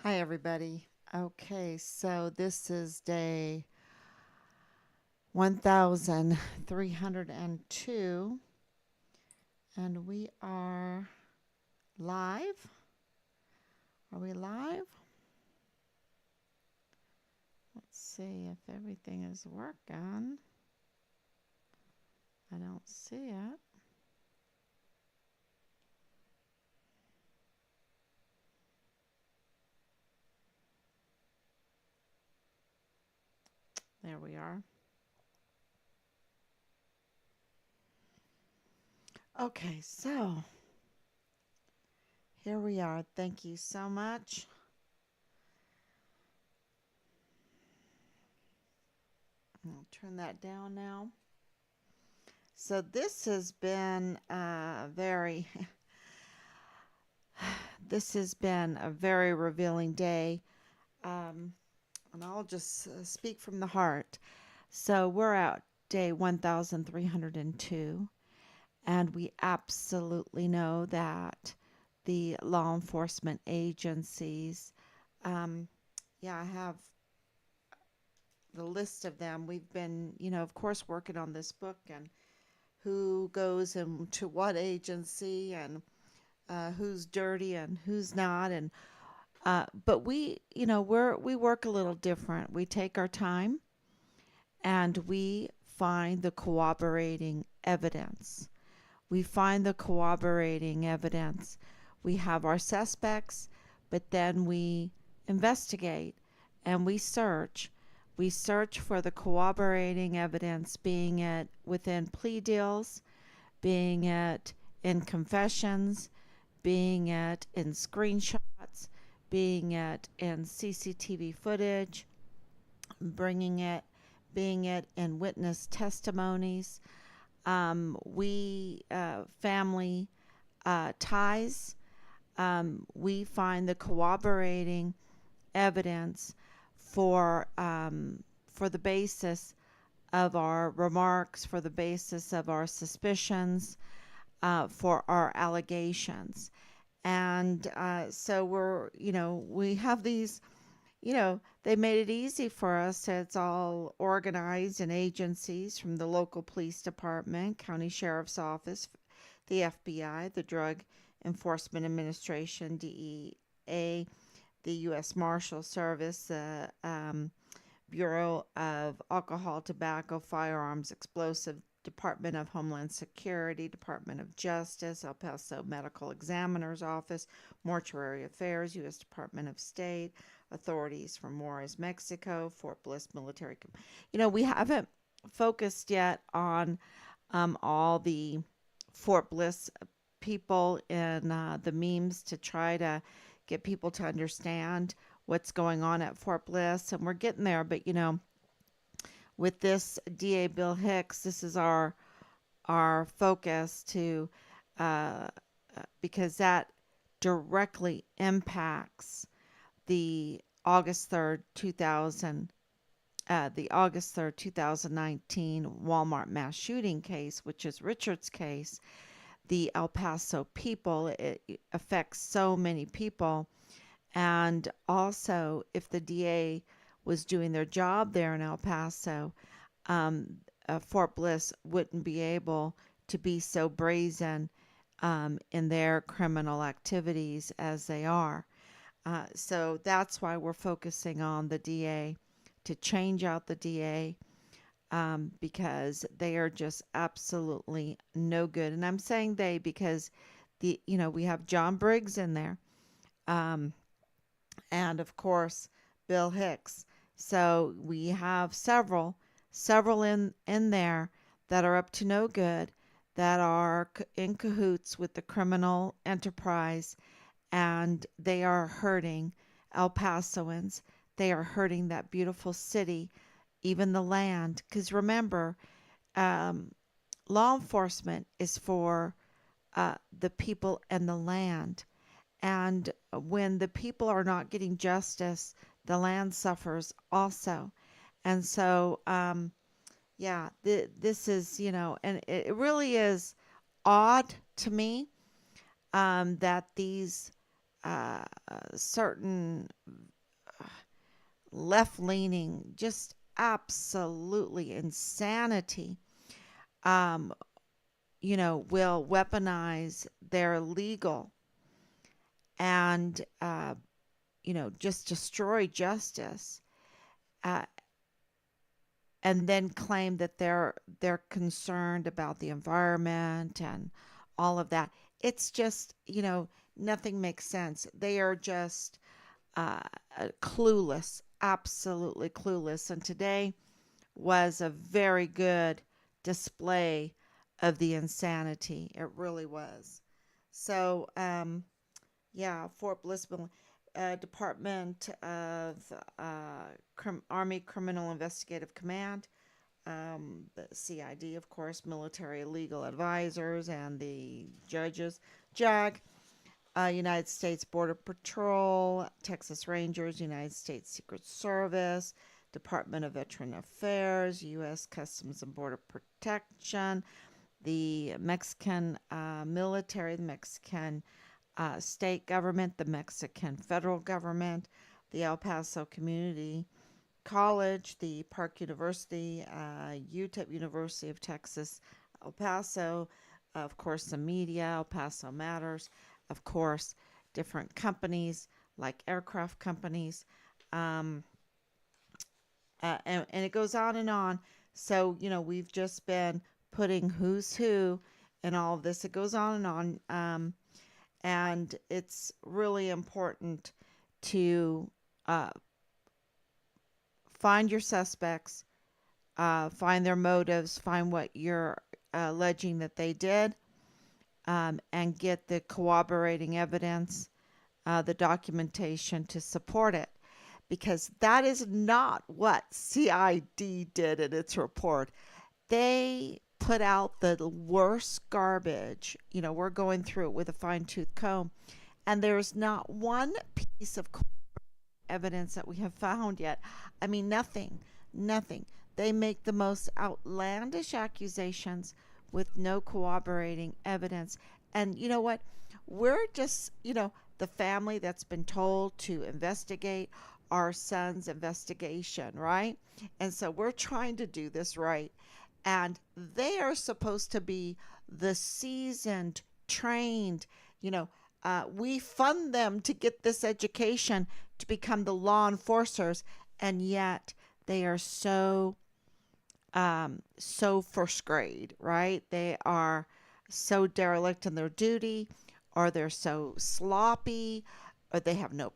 Hi, everybody. Okay, so this is day 1302, and we are live. Are we live? Let's see if everything is working. I don't see it. There we are. Okay, so here we are. Thank you so much. I'll turn that down now. So this has been very this has been a very revealing day. Um, and I'll just speak from the heart. So we're at day 1302, and we absolutely know that the law enforcement agencies, um, yeah, I have the list of them. We've been, of course, working on this book and who goes into what agency and who's dirty and who's not. And but we work a little different. We take our time and we find the corroborating evidence. We find the corroborating evidence. We have our suspects, but then we investigate and we search. We search for the corroborating evidence, being it within plea deals, being it in confessions, being it in screenshots, being it in CCTV footage, bringing it, being it in witness testimonies. We family ties. We find the corroborating evidence for the basis of our remarks, for the basis of our suspicions, for our allegations. And so we have these, they made it easy for us. It's all organized in agencies from the local police department, county sheriff's office, the FBI, the Drug Enforcement Administration, DEA, the U.S. Marshal Service, the Bureau of Alcohol, Tobacco, Firearms, Explosive, Department of Homeland Security, Department of Justice, El Paso Medical Examiner's Office, Mortuary Affairs, U.S. Department of State, authorities from Juarez, Mexico, Fort Bliss Military. We haven't focused yet on all the Fort Bliss people in the memes to try to get people to understand what's going on at Fort Bliss, and we're getting there. But with this DA Bill Hicks, this is our focus to uh, because that directly impacts the August 3rd, 2000. The August 3rd, 2019 Walmart mass shooting case, which is Richard's case, the El Paso people, it affects so many people. And also, if the DA was doing their job there in El Paso, um, Fort Bliss wouldn't be able to be so brazen in their criminal activities as they are. So that's why we're focusing on the DA to change out the DA because they are just absolutely no good. And I'm saying they because we have John Briggs in there. Um, and of course Bill Hicks. So we have several in there that are up to no good, that are in cahoots with the criminal enterprise, and they are hurting El Pasoans. They are hurting that beautiful city, even the land. Because remember, um, law enforcement is for the people and the land. And when the people are not getting justice, the land suffers also. And so, yeah, this is, and it really is odd to me that these certain left leaning, just absolutely insanity, um, will weaponize their legal and, just destroy justice, uh, and then claim that they're concerned about the environment and all of that. It's just, nothing makes sense. They are just uh, clueless, absolutely clueless. And today was a very good display of the insanity. It really was. So, yeah, Fort Bliss, Department of Army Criminal Investigative Command, the CID, of course, military legal advisors, and the judges, JAG, United States Border Patrol, Texas Rangers, United States Secret Service, Department of Veteran Affairs, U.S. Customs and Border Protection, the Mexican military, the Mexican state government, the Mexican federal government, the El Paso Community College, the Park University, UTEP University of Texas, El Paso, of course, the media, El Paso Matters, of course, different companies like aircraft companies, um, and it goes on and on. So, we've just been putting who's who and all of this. It goes on and on. And it's really important to uh, find your suspects, find their motives, find what you're alleging that they did, and get the corroborating evidence, the documentation to support it. Because that is not what CID did in its report. They put out the worst garbage. We're going through it with a fine tooth comb, and there's not one piece of evidence that we have found yet. I mean, nothing, nothing. They make the most outlandish accusations with no corroborating evidence. And you know what? We're just, the family that's been told to investigate our son's investigation, right? And so we're trying to do this right. And they are supposed to be the seasoned, trained, we fund them to get this education to become the law enforcers, and yet they are so first grade, right? They are so derelict in their duty, or they're so sloppy, or they have no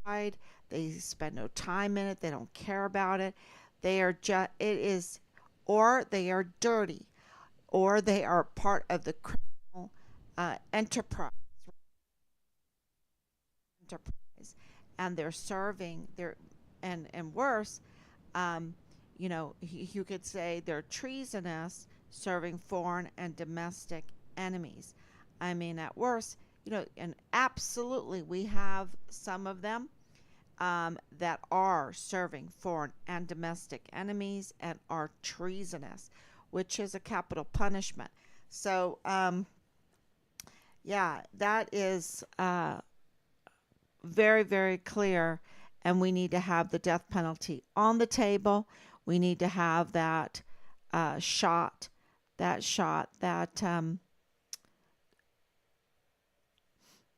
pride. They spend no time in it. They don't care about it. They are just, it is, or they are dirty, or they are part of the criminal enterprise, and they're serving their, and worse, um, you could say they're treasonous, serving foreign and domestic enemies. I mean, at worst, and absolutely, we have some of them that are serving foreign and domestic enemies and are treasonous, which is a capital punishment. So, yeah, that is very, very clear. And we need to have the death penalty on the table. We need to have that shot, that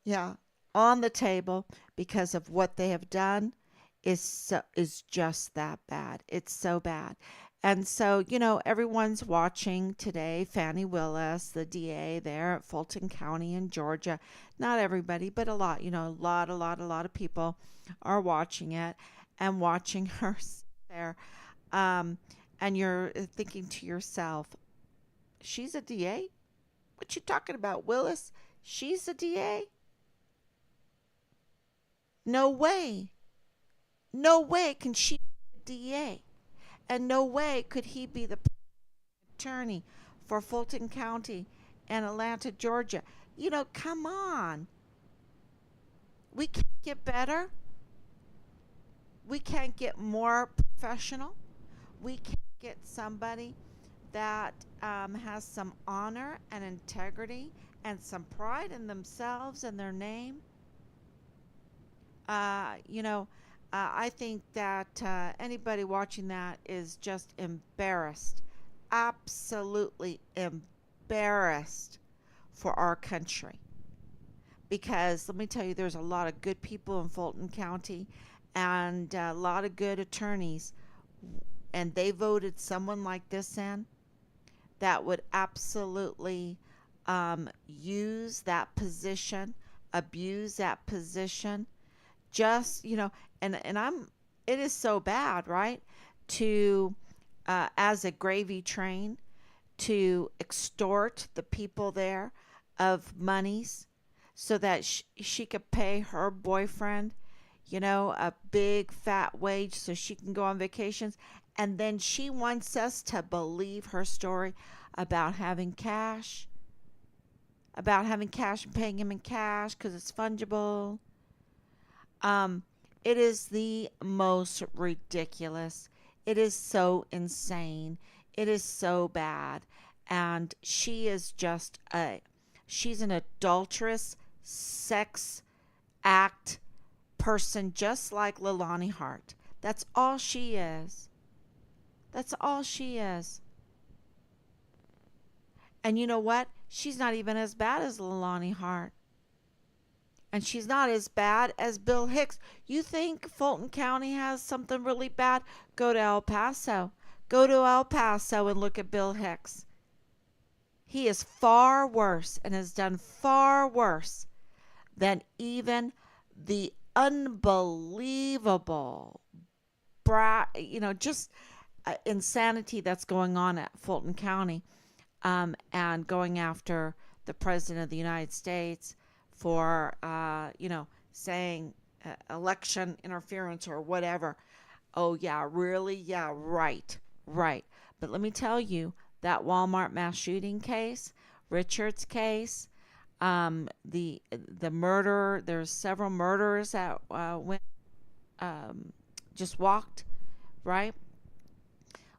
yeah, on the table, because of what they have done is just that bad. It's so bad. And so, everyone's watching today. Fannie Willis, the DA there at Fulton County in Georgia. Not everybody, but a lot, a lot of people are watching it and watching her there. Um, and you're thinking to yourself, she's a DA? What you talking about, Willis? She's a DA? No way. No way can she be a DA. And no way could he be the attorney for Fulton County and Atlanta, Georgia. Come on. We can't get better. We can't get more professional. We can't get somebody that has some honor and integrity and some pride in themselves and their name. Uh, you know, I think that anybody watching that is just embarrassed, absolutely embarrassed for our country. Because let me tell you, there's a lot of good people in Fulton County and a lot of good attorneys, and they voted someone like this in that would absolutely use that position, abuse that position, just and I'm it is so bad, right? To as a gravy train to extort the people there of monies so that she could pay her boyfriend, a big fat wage so she can go on vacations. And then she wants us to believe her story about having cash, and paying him in cash because it's fungible. Um, it is the most ridiculous. It is so insane. It is so bad. And she's an adulterous sex act person just like Lilani Hart. That's all she is. That's all she is. And you know what? She's not even as bad as Lilani Hart. And she's not as bad as Bill Hicks. You think Fulton County has something really bad? Go to El Paso. Go to El Paso and look at Bill Hicks. He is far worse and has done far worse than even the unbelievable just insanity that's going on at Fulton County, and going after the president of the United States for, saying election interference or whatever. Oh, yeah, really? Yeah, right, right. But let me tell you, that Walmart mass shooting case, Richard's case, the murder, there's several murders that went, um, just walked, right?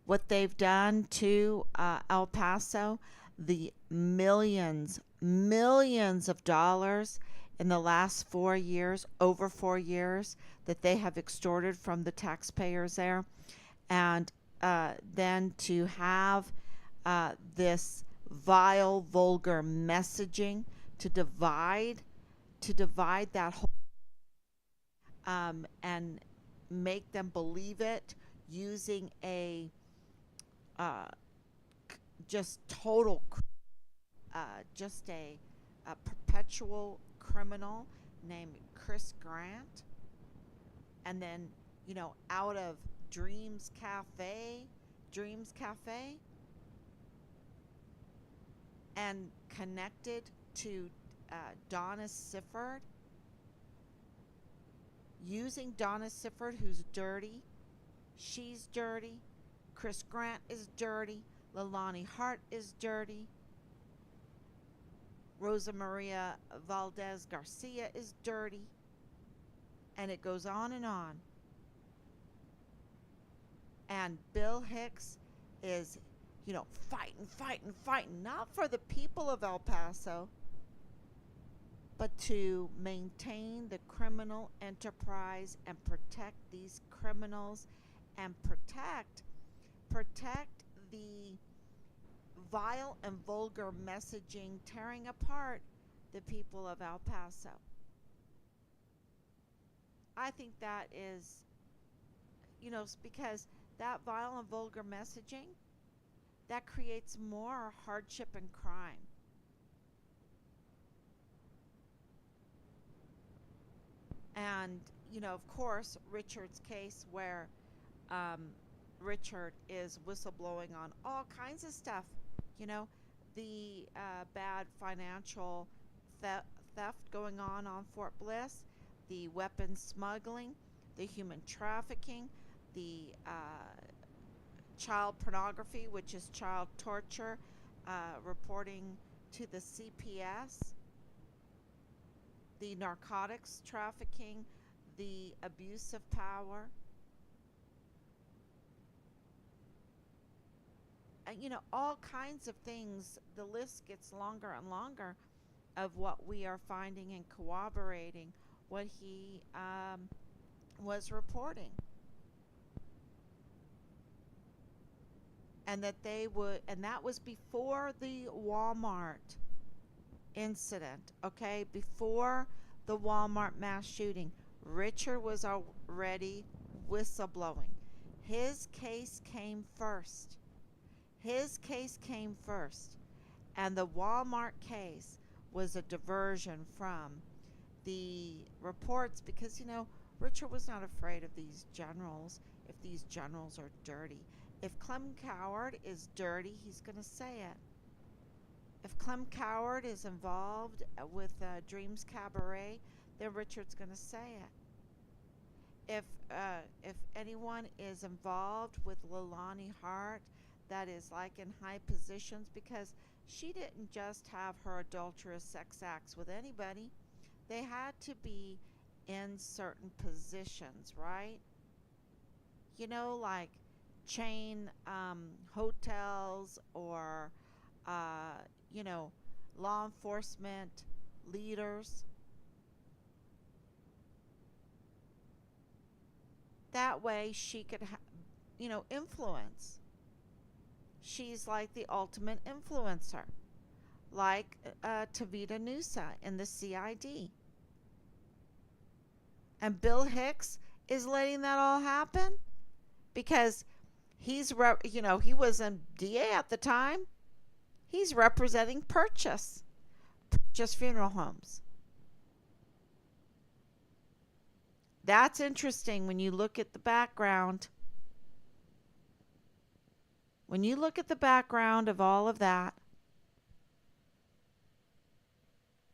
What they've done to El Paso, the millions of dollars in the last 4 years, over 4 years, that they have extorted from the taxpayers there. And then to have this vile, vulgar messaging to divide that whole, and make them believe it using a uh, just total, just a perpetual criminal named Chris Grant, and then out of Dreams Cafe, Dreams Cafe, and connected to Donna Sifford, using Donna Sifford, who's dirty. She's dirty. Chris Grant is dirty. Lilani Hart is dirty. Rosa Maria Valdez Garcia is dirty. And it goes on and on. And Bill Hicks is, fighting, fighting, fighting, not for the people of El Paso, but to maintain the criminal enterprise and protect these criminals and protect the vile and vulgar messaging tearing apart the people of El Paso. I think that is, because that vile and vulgar messaging, that creates more hardship and crime. And, of course, Richard's case where um, Richard is whistleblowing on all kinds of stuff, you know, the bad financial theft going on Fort Bliss, the weapons smuggling, the human trafficking, the child pornography, which is child torture, reporting to the CPS, the narcotics trafficking, the abuse of power. All kinds of things. The list gets longer and longer of what we are finding and corroborating what he was reporting, and that was before the Walmart incident, okay? Before the Walmart mass shooting, Richard was already whistleblowing. His case came first. His case came first. And the Walmart case was a diversion from the reports because, Richard was not afraid of these generals if these generals are dirty. If Clem Coward is dirty, he's going to say it. If Clem Coward is involved with Dreams Cabaret, then Richard's going to say it. If anyone is involved with Leilani Hart, that is like in high positions, because she didn't just have her adulterous sex acts with anybody. They had to be in certain positions, right? Like chain hotels or, uh, you know, law enforcement leaders. That way she could, influence. She's like the ultimate influencer, like Tavita Nusa in the CID. And Bill Hicks is letting that all happen because he was a DA at the time. He's representing Purchase Funeral Homes. That's interesting when you look at the background. When you look at the background of all of that,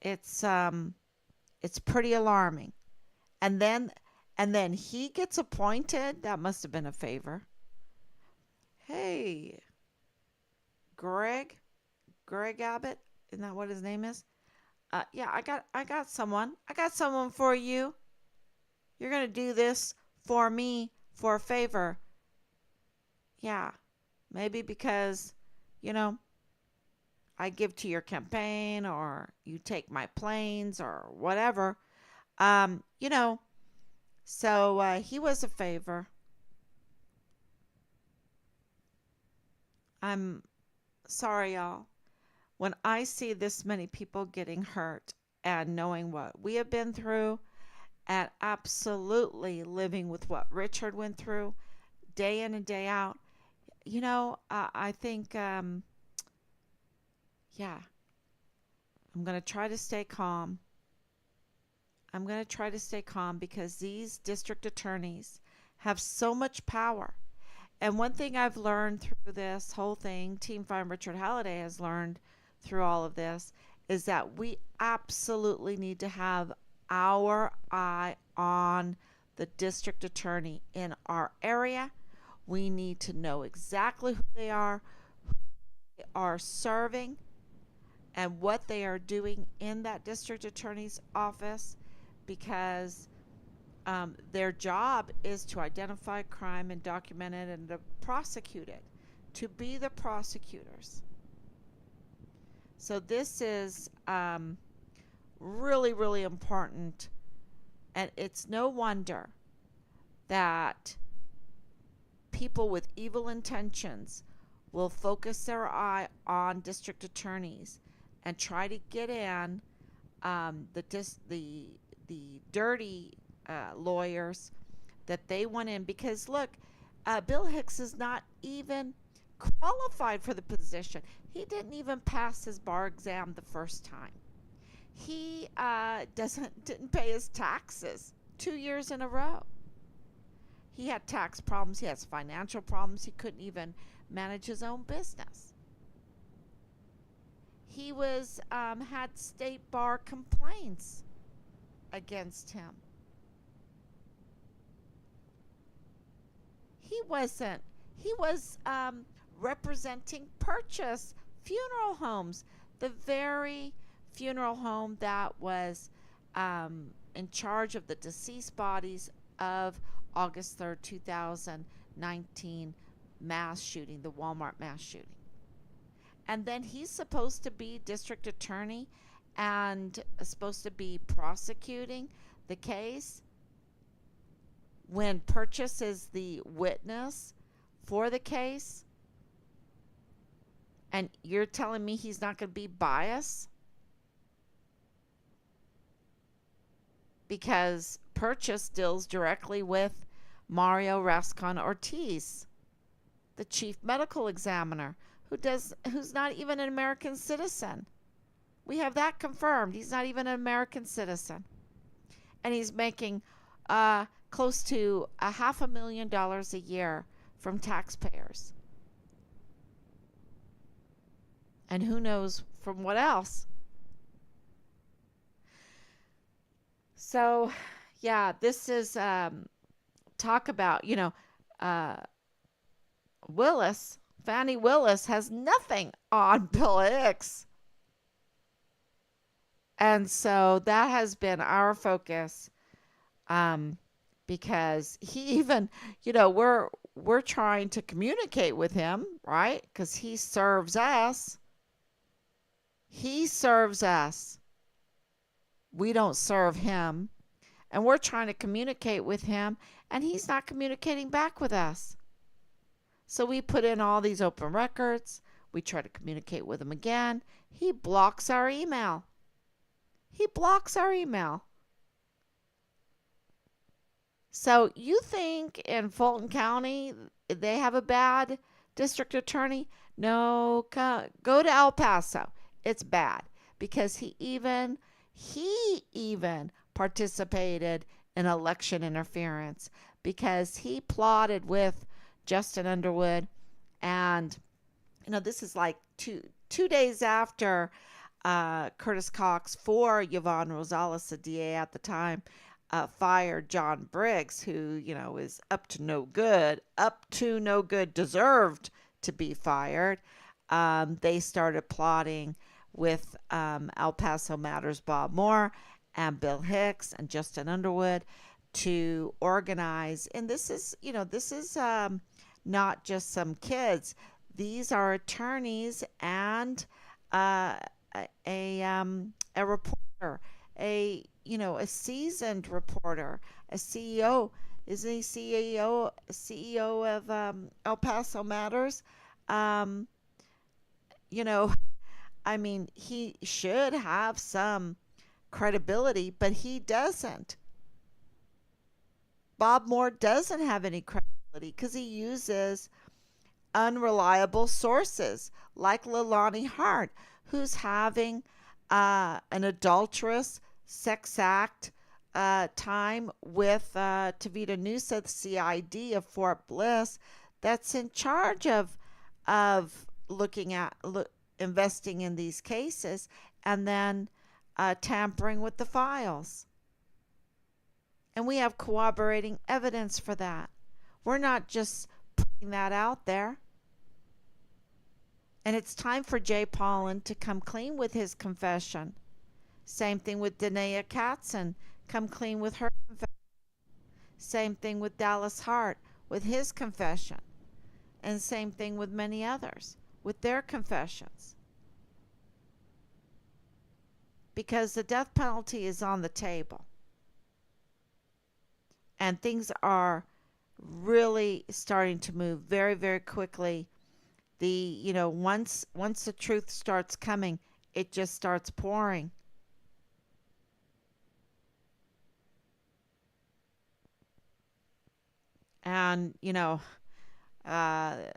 it's pretty alarming. And then he gets appointed. That must have been a favor. Hey, Greg, Greg Abbott, isn't that what his name is? Yeah, I got someone. I got someone for you. You're gonna do this for me for a favor. Yeah, maybe because, you know, I give to your campaign or you take my planes or um, you know, so he was a favor. I'm sorry, y'all. When I see this many people getting hurt and knowing what we have been through and absolutely living with what Richard went through day in and day out, I think, yeah, I'm going to try to stay calm. I'm going to try to stay calm because these district attorneys have so much power. And one thing I've learned through this whole thing, Team Find Richard Halliday has learned through all of this, is that we absolutely need to have our eye on the district attorney in our area. We need to know exactly who they are serving, and what they are doing in that district attorney's office, because their job is to identify crime and document it and to prosecute it, to be the prosecutors. So this is really, really important. And it's no wonder that people with evil intentions will focus their eye on district attorneys and try to get in the dirty lawyers that they want in. Because look, Bill Hicks is not even qualified for the position. He didn't even pass his bar exam the first time. He didn't pay his taxes 2 years in a row. He had tax problems. He has financial problems. He couldn't even manage his own business. He had state bar complaints against him. He wasn't. He was representing Purchase Funeral Homes, the very funeral home that was in charge of the deceased bodies of August 3rd, 2019 mass shooting, the Walmart mass shooting. And then he's supposed to be district attorney and supposed to be prosecuting the case. when Purchase is the witness for the case, and you're telling me he's not going to be biased because Purchase deals directly with Mario Rascon Ortiz, the chief medical examiner, who's not even an American citizen. We have that confirmed. He's not even an American citizen. And he's making close to $500,000 a year from taxpayers. And who knows from what else. So, yeah, this is talk about, uh, Willis, Fannie Willis has nothing on Bill Hicks. And so that has been our focus, um, because he even, we're trying to communicate with him, right? Because he serves us. He serves us. We don't serve him. And we're trying to communicate with him, and he's not communicating back with us. So we put in all these open records. We try to communicate with him again. He blocks our email. He blocks our email. So you think in Fulton County they have a bad district attorney? No, go to El Paso. It's bad because he even participated in election interference because he plotted with Justin Underwood, and this is like two days after Curtis Cox for Yvonne Rosales, the DA at the time, fired John Briggs, who is up to no good, deserved to be fired. They started plotting with El Paso Matters Bob Moore and Bill Hicks and Justin Underwood to organize. And this is not just some kids. These are attorneys and a reporter, a seasoned reporter, a CEO. Isn't he CEO of El Paso Matters? Um, I mean, he should have some credibility, but he doesn't. Bob Moore doesn't have any credibility because he uses unreliable sources like Leilani Hart, who's having an adulterous sex act time with Tavita Nusa, the CID of Fort Bliss, that's in charge of investing in these cases and then tampering with the files. And we have corroborating evidence for that. We're not just putting that out there. And it's time for Jay Pollan to come clean with his confession. Same thing with Danae Katzen. Come clean with her confession. Same thing with Dallas Hart with his confession. And same thing with many others with their confessions. Because the death penalty is on the table. And things are really starting to move very, very quickly. Once the truth starts coming, it just starts pouring. And I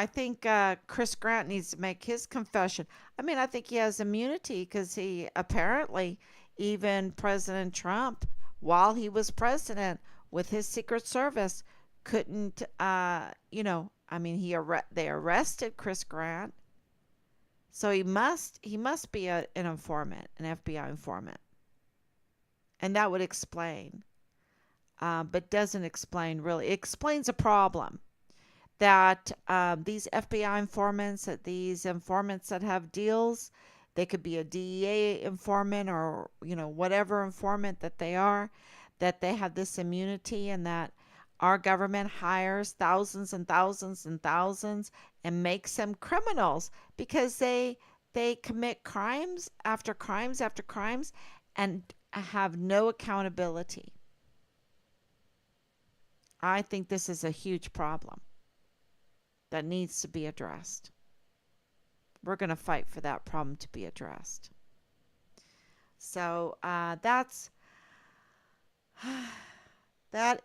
think Chris Grant needs to make his confession. I mean, I think he has immunity because he apparently, even President Trump, while he was president with his Secret Service, couldn't, they arrested Chris Grant. So he must be an informant, an FBI informant. And that would explain, but doesn't explain really. It explains a problem that these FBI informants, that have deals, they could be a DEA informant or, whatever informant that they are, that they have this immunity and that our government hires thousands and thousands and thousands and makes them criminals because they commit crimes after crimes after crimes and have no accountability. I think this is a huge problem that needs to be addressed. We're going to fight for that problem to be addressed. So that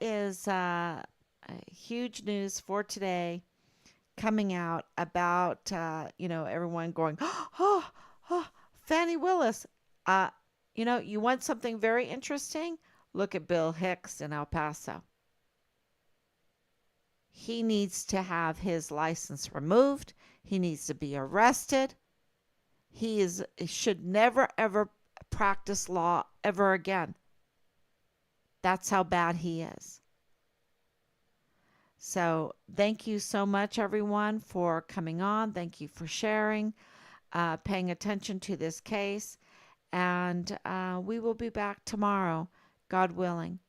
is huge news for today coming out about everyone going, oh, oh, Fannie Willis. Uh, you want something very interesting? Look at Bill Hicks in El Paso. He needs to have his license removed. He needs to be arrested. Should never ever practice law ever again. That's how bad he is. So, thank you so much, everyone, for coming on. Thank you for sharing, paying attention to this case. And we will be back tomorrow, God willing.